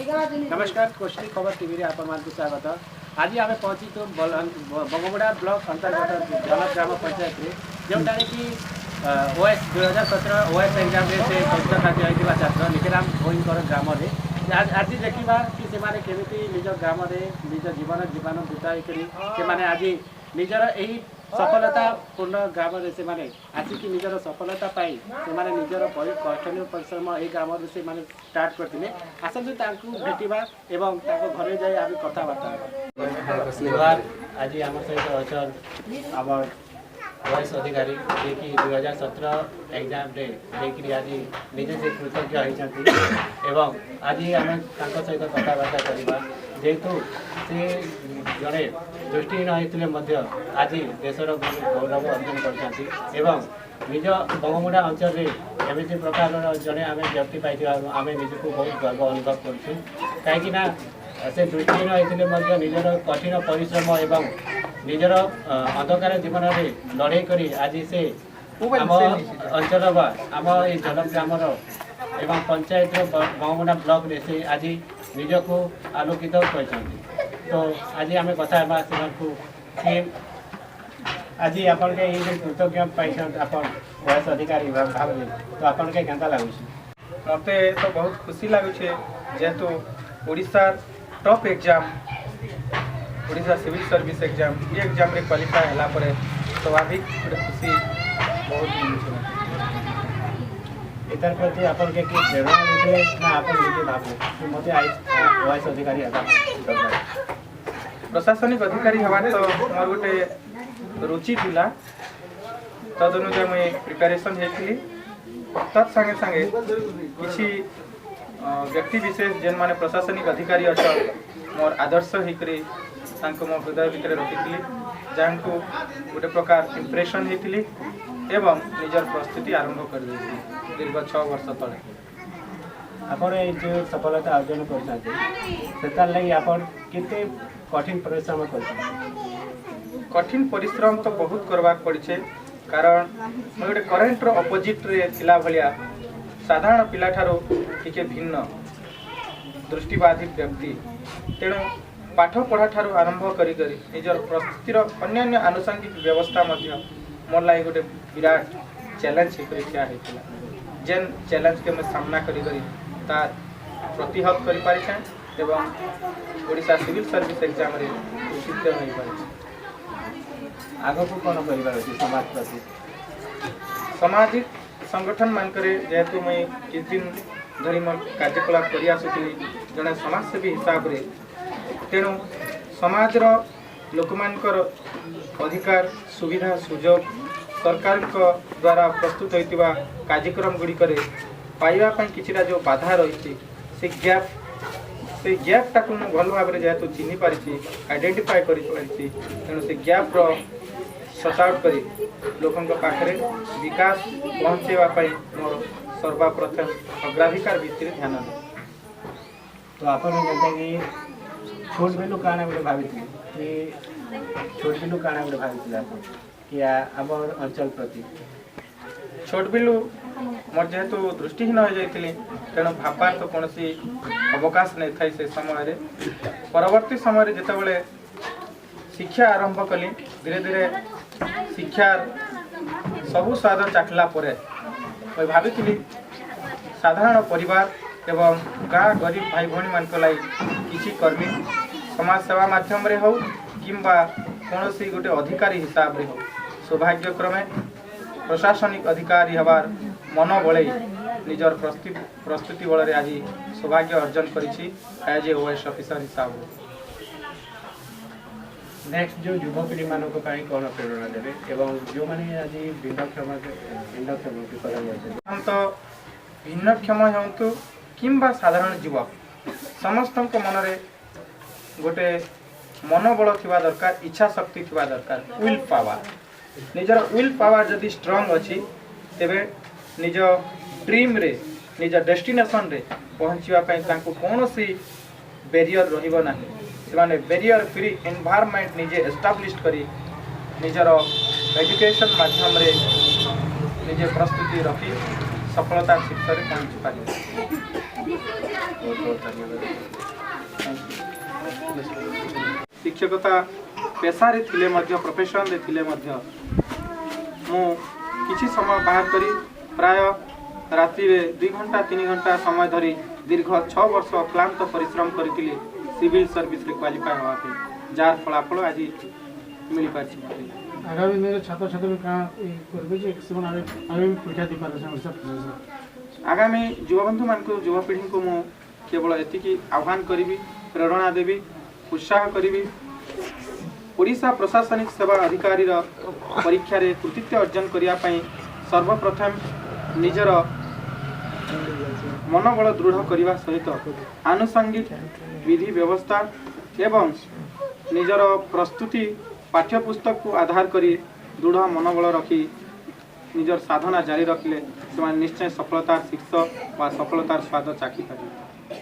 नमस्कार कोष्ठी खबर टीवी आपण स्वागत। आज आम पहुँची तो बगमुड़ा ब्लॉक अंतर्गत जलग्राम पंचायत जोटा कि ओएस 2017 ओएस एग्जाम से चतुर्थ कार्य होता छात्र निखिराम भोईकर ग्राम आज देखा कि से केमी निज ग्राम निज जीवन जीवन बिताई आज निजर यही सफलता पूर्ण ग्राम से आसिक निजर सफलता पाई से निजर कठिन परिश्रम यही ग्राम से स्टार्ट करते आसतु भेटा एवं घरे जाए आम कथबार्ता आज आम सहित अच्छा आम वयस अधिकारी जे कि 2017 एग्जाम देखिए आज निजे से कृतज्ञ होती एवं आज आम सहित कथबार्ता करवा जेहेतु से जड़े दृष्टिहीन होते आज देशर गौरव अर्जन कर निज बगमुड़ा अंचल एमती प्रकार जड़े आम व्यक्ति पाई आम निजक बहुत गर्व अनुभव करें से दृष्टिहीन होते निजर कठिन परिश्रम एवं निजर अंधकार जीवन में लड़े करी आज से आम अंचल आम ये जलग्राम एवं पंचायत बगमुड़ा ब्लॉक रे से आज निजक आलोकित कर तो आज आम कथा कि आज आपन के ये कृतज्ञ पाई वयस अधिकारी भाव तो आपन के केंता लगुच मत तो बहुत खुशी लगुच जेहेतु Odisha top exam Odisha civil service exam ये एग्जाम रे क्वालिफाई हला परे स्वाभाविक खुशी बहुत मिलुछ इतर प्रति आपन के कि प्रेरणा देते ना आपन निजे भाबो कि मते आई वयस अधिकारी आता प्रशासनिक अधिकारी हवार तो मोर गोटे रुचि थिला तदनुसार मुझे प्रिपेरेसन हेतली तत् संगे संगे किसी व्यक्ति विशेष जेन माने प्रशासनिक अधिकारी अच्छा मोर आदर्श होकर मो हृदय भितर रखी जहाँ को गोटे प्रकार इम्प्रेशन होती एवं निजर प्रस्तुति आरंभ कर दीर्घ 6 वर्ष तले आपन जो सफलता अर्जन कर लगी आपन कितने कठिन परिश्रम कर कठिन परिश्रम तो बहुत करवा पड़े कारण मैं गोटे करेन्ट अपोजिट रे थिला भलिया साधारण पिला ठारो टिके भिन्न दृष्टिबाधित व्यक्ति तेणु पाठ पढ़ा ठारू आरंभ करी निजर प्रस्तुतिर अन्य आनुषंगिक व्यवस्था मोर लगे गोटे विराट चैलेंज ठिया होता जेन चैलेंज के मैं सामना करी तार प्रतिहत कर पारिछे एवं ओडिशा सिविल सर्विस एग्जाम रे उत्तीर्ण हो पारिछे आगो को कोन परिवार अछि समाज प्रति सामाजिक संगठन मानकरे जेहेतु मैं किछ दिन धरी मोर कार्यकलाप करि आसुथि जने समाजसेवी हिसाब रे तेणु समाज लोक मानकर अधिकार सुविधा सुजोग सरकार द्वारा प्रस्तुत होता कार्यक्रम गुड़िक पाइबापी किसी जो बाधा रही से गैप टाक भल भाव में जेहेतु चिन्ह पारी आइडेंटिफाई कर तेणु से गैप सॉर्ट आउट कर लोकों पाखे विकास पहुँचवाई मोर सर्वप्रथम अग्राधिकार भित्ति ध्यान दे तो आप छोट बेलू काना गोटे भाई कि छोट बेलू काना गोटे भाई कि आम अंचल प्रति छोट बेलू मोर जेहेतु दृष्टिहीन हो जाती तेणु भाबार तो कौन अवकाश नहीं था से समय परवर्ती समय जिते शिक्षा आरंभ कली धीरे धीरे शिक्षार सबू स्वाद चाखला मैं भावी साधारण परिवार एवं गाँ गरीब भाई भौणी मान किसी कर्मी समाज सेवा माध्यम रे हो किंबा कौन गोटे अधिकारी हिसाब रे हो सौभाग्यक्रमे प्रशासनिक अधिकारी हबार मन बड़े निजर प्रस्तुति बल आज सौभाग्य अर्जन करी एज ए ओएस ऑफिसर हिसाब नेक्स्ट जो युवपीढ़ी मान कौन प्रेरणा देवे एवं जो मैंने आज भिन्नक्षम तो भिन्नक्षम हूँ किंबा साधारण युवक समस्त मन रे गोटे मनोबल थिबा दरकार इच्छा शक्ति थिबा दरकार विल पावर निजर विल पावर जदि स्ट्रांग अच्छी तेबे निज ड्रीम रे निज डेस्टिनेशन रे पहुँचवाई कौन सी बेरियर रहिबो नाही से बेरियर फ्री एनवायरनमेंट निजे एस्टाब्लिश करी निजर एजुकेशन माध्यम रे निजे प्रस्तुति रखी सफलता शीर्ष में पहुँची पारे। बहुत बहुत धन्यवाद। शिक्षकता पेशा रे थिले मध्य प्रोफेशन रे थिले मध्य मु किछि समय बाहर करी प्राय राति रे 2 घंटा 3 घंटा समय धरी दीर्घ 6 वर्ष अक्लांत परिश्रम करथिली सिविल सर्विस रे क्वालिफाई होवा पे जार फलाफल आज मिली पाछि मते। आगामी दिन में छात्र छात्री का करबे जे सेवन आगे परीक्षा दे पारे आगामी युवबंधु मान को युवपीढ़ी को मु केवल एतिकी आह्वान करी प्रेरणा देवी उत्साह करी ओडिशा प्रशासनिक सेवा अधिकारी परीक्षा रे कृतित्व अर्जन करिया पई सर्वप्रथम निजर मनोबल दृढ़ करने सहित आनुषंगिक विधि व्यवस्था एवं निजर प्रस्तुति पाठ्यपुस्तक को आधार करी दृढ़ मनोबल रखी निजर साधना जारी रखिले से निश्चय सफलतार शीर्ष व सफलतार स्वाद चाखी पारे।